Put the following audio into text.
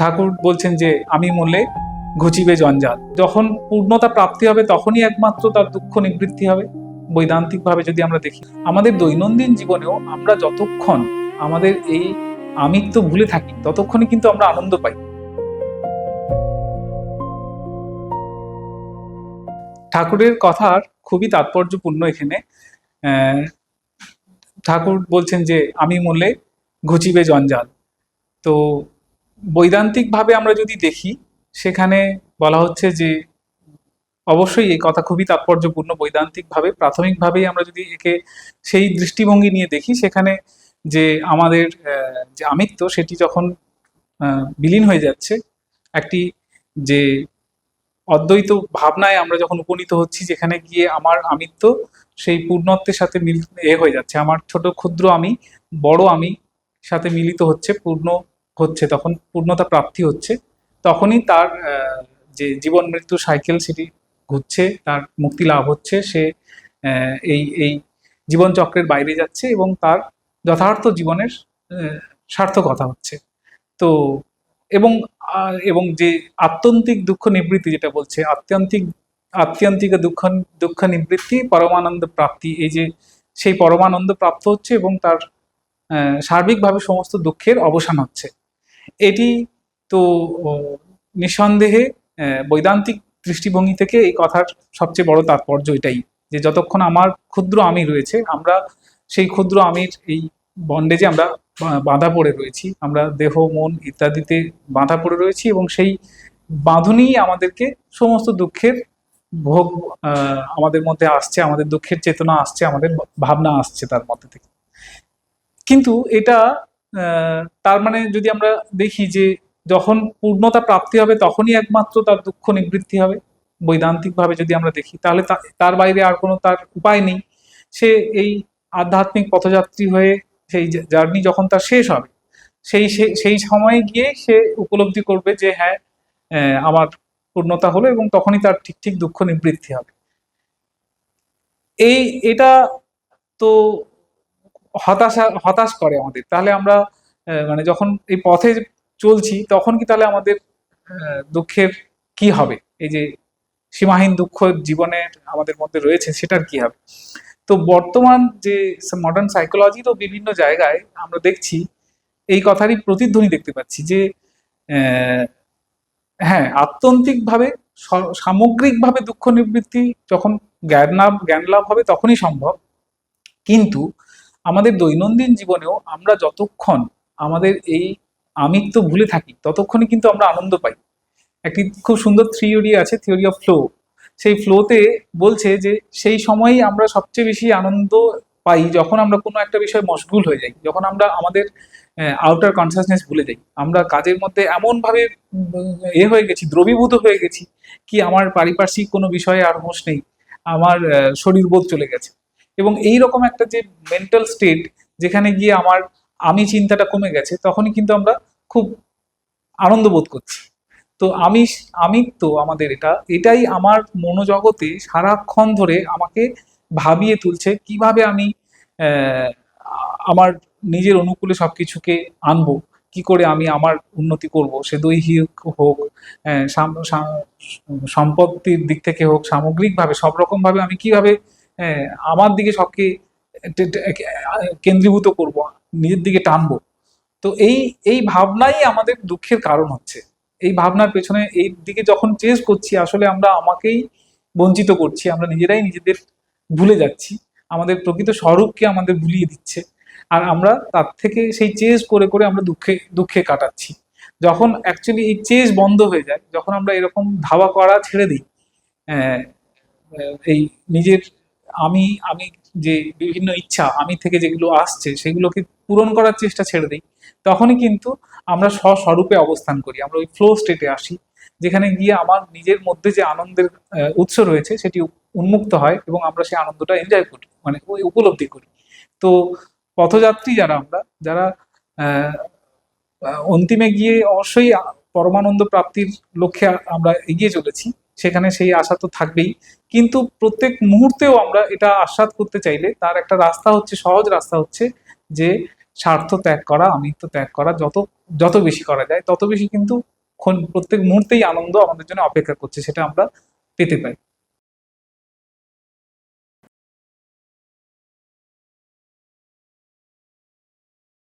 ঠাকুর বলছেন যে আমি মরলে ঘুচিবে জঞ্জাল। যখন পূর্ণতা প্রাপ্তি হবে তখনই একমাত্র তার দুঃখ নিবৃত্তি হবে। বৈদান্তিক ভাবে যদি আমরা দেখি, আমাদের দৈনন্দিন জীবনেও আমরা যতক্ষণ আমাদের এই আমিত্ব ভুলে থাকি ততক্ষণই কিন্তু আমরা আনন্দ পাই। ঠাকুরের কথার খুবই তাৎপর্যপূর্ণ এখানে। ঠাকুর বলছেন যে আমি মরলে ঘুচিবে জঞ্জাল। তো বৈদান্তিক ভাবে আমরা যদি দেখি, সেখানে বলা হচ্ছে যে অবশ্যই এই কথা খুবই তাৎপর্যপূর্ণ। বৈদান্তিক ভাবে প্রাথমিকভাবেই আমরা যদি একে সেই দৃষ্টিভঙ্গি নিয়ে দেখি, সেখানে যে আমাদের যে আমিত্ব সেটি যখন বিলীন হয়ে যাচ্ছে, একটি যে অদ্বৈত ভাবনায় আমরা যখন উপনীত হচ্ছি, যেখানে গিয়ে আমার আমিত্ব সেই পূর্ণত্বের সাথে হয়ে যাচ্ছে, আমার ছোট ক্ষুদ্র আমি বড় আমি সাথে মিলিত হচ্ছে, পূর্ণ হচ্ছে, তখন পূর্ণতা প্রাপ্তি হচ্ছে, তখনই তার যে জীবন মৃত্যু সাইকেল সেটি ঘুরছে, তার মুক্তি লাভ হচ্ছে, সে এই এই জীবন চক্রের বাইরে যাচ্ছে এবং তার যথার্থ জীবনের সার্থকতা হচ্ছে। তো এবং এবং যে আত্যন্তিক দুঃখ নিবৃত্তি, যেটা বলছে আত্যন্তিক দুঃখ নিবৃত্তি পরমানন্দ প্রাপ্তি, এই যে সেই পরমানন্দ প্রাপ্ত হচ্ছে এবং তার সার্বিকভাবে সমস্ত দুঃখের অবসান হচ্ছে। এটি তো নিঃসন্দেহে বৈদান্তিক দৃষ্টিভঙ্গি থেকে এই কথার সবচেয়ে বড় তাৎপর্য এটাই, যে যতক্ষণ আমার ক্ষুদ্র আমি রয়েছে, আমরা সেই ক্ষুদ্র আমির এই বন্ডেজে আমরা বাঁধা পড়ে রয়েছি, আমরা দেহ মন ইত্যাদিতে বাঁধা পড়ে রয়েছি, এবং সেই বাঁধনই আমাদেরকে সমস্ত দুঃখের ভোগ আমাদের মধ্যে আসছে, আমাদের দুঃখের চেতনা আসছে, আমাদের ভাবনা আসছে তার মধ্যে থেকে। কিন্তু এটা তার মানে যদি আমরা দেখি যে যখন পূর্ণতা প্রাপ্তি হবে তখনই একমাত্র তার দুঃখ নিবৃত্তি হবে, বৈদান্তিক ভাবে যদি আমরা দেখি, তাহলে তার বাইরে আর কোনো তার উপায় নেই। সে এই আধ্যাত্মিক পথযাত্রী হয়ে সেই জার্নি যখন তার শেষ হবে, সেই সময়ে গিয়ে সে উপলব্ধি করবে যে হ্যাঁ, আমার পূর্ণতা হলো, এবং তখনই তার ঠিক ঠিক দুঃখ নিবৃত্তি হবে। এটা তো হতাশ করে আমাদের। তাহলে আমরা মানে যখন এই পথে চলছি, তখন কি তাহলে আমাদের দুঃখের কি হবে? এই যে সীমাহীন দুঃখ জীবনের আমাদের মধ্যে রয়েছে, সেটার কি হবে? তো বর্তমান যে মডার্ন সাইকোলজিরও বিভিন্ন জায়গায় আমরা দেখছি এই কথারই প্রতিধ্বনি দেখতে পাচ্ছি যে হ্যাঁ, আত্যন্তিকভাবে সামগ্রিকভাবে দুঃখ নিবৃত্তি যখন জ্ঞান লাভ হবে তখনই সম্ভব। কিন্তু আমাদের দৈনন্দিন জীবনেও আমরা যতক্ষণ আমাদের এই আমিত্ব ভুলে থাকি ততক্ষণই কিন্তু আমরা আনন্দ পাই। একটি খুব সুন্দর থিওরি আছে, থিওরি অফ ফ্লো। সেই ফ্লোতে বলছে যে সেই সময়ই আমরা সবচেয়ে বেশি আনন্দ পাই যখন আমরা কোনো একটা বিষয়ে মশগুল হয়ে যাই, যখন আমরা আমাদের আউটার কনসাসনেস ভুলে যাই, আমরা কাজের মধ্যে এমন ভাবে হয়ে গেছি, দ্রবীভূত হয়ে গেছি, কি আমার পারিপার্শ্বিক কোনো বিষয়ে আর হোশ নেই, আমার শরীরবোধ চলে গেছে। এবং এই রকম একটা যে মেন্টাল স্টেট, যেখানে গিয়ে আমার আমি চিন্তাটা কমে গেছে, তখনই কিন্তু আমরা খুব আনন্দ বোধ করছি। তো আমিত্ব আমাদের এটাই আমার মনোজগতে সারাক্ষণ ধরে আমাকে ভাবিয়ে তুলছে কিভাবে আমি আমার নিজের অনুকূলে সবকিছুকে আনবো, কি করে আমি আমার উন্নতি করব, সে দৈহিক হোক, সম্পত্তির দিক থেকে হোক, সামগ্রিকভাবে সব রকম ভাবে আমি কিভাবে আমার দিকে সবকে কেন্দ্রীভূত করব, নিজের দিকে টানবো। তো এই ভাবনাই আমাদের দুঃখের কারণ হচ্ছে। এই ভাবনার পেছনে এই দিকে যখন চেস করছি, আসলে আমরা আমাকেই বঞ্চিত করছি, আমরা নিজেরাই নিজেদের ভুলে যাচ্ছি, আমাদের প্রকৃত স্বরূপকে আমাদের ভুলিয়ে দিচ্ছে। আর আমরা তার থেকে সেই চেস করে করে আমরা দুঃখে কাটাচ্ছি। যখন অ্যাকচুয়ালি এই চেস বন্ধ হয়ে যায়, যখন আমরা এরকম ধাওয়া করা ছেড়ে দিই, এই নিজের আমি আমি যে বিভিন্ন ইচ্ছা আমি থেকে যেগুলো আসছে সেগুলোকে পূরণ করার চেষ্টা ছেড়ে দিই, তখনই কিন্তু আমরা স্বস্বরূপে অবস্থান করি, আমরা ওই ফ্লো স্টেটে আসি, যেখানে গিয়ে আমার নিজের মধ্যে যে আনন্দের উৎস রয়েছে সেটি উন্মুক্ত হয় এবং আমরা সেই আনন্দটা এনজয় করি, মানে ওই উপলব্ধি করি। তো পথযাত্রী যারা অন্তিমে গিয়ে অবশ্যই পরমানন্দ প্রাপ্তির লক্ষ্যে আমরা এগিয়ে চলেছি, সেখানে সেই আশা তো থাকবেই। কিন্তু প্রত্যেক মুহূর্তেও আমরা এটা আস্বাদ করতে চাইলে তার একটা রাস্তা হচ্ছে, সহজ রাস্তা হচ্ছে যে স্বার্থ ত্যাগ করা, আমিত্ব ত্যাগ করা, যত যত বেশি করা যায় তত বেশি কিন্তু প্রত্যেক মুহূর্তেই আনন্দ আমাদের জন্য অপেক্ষা করছে, সেটা আমরা পেতে পারি।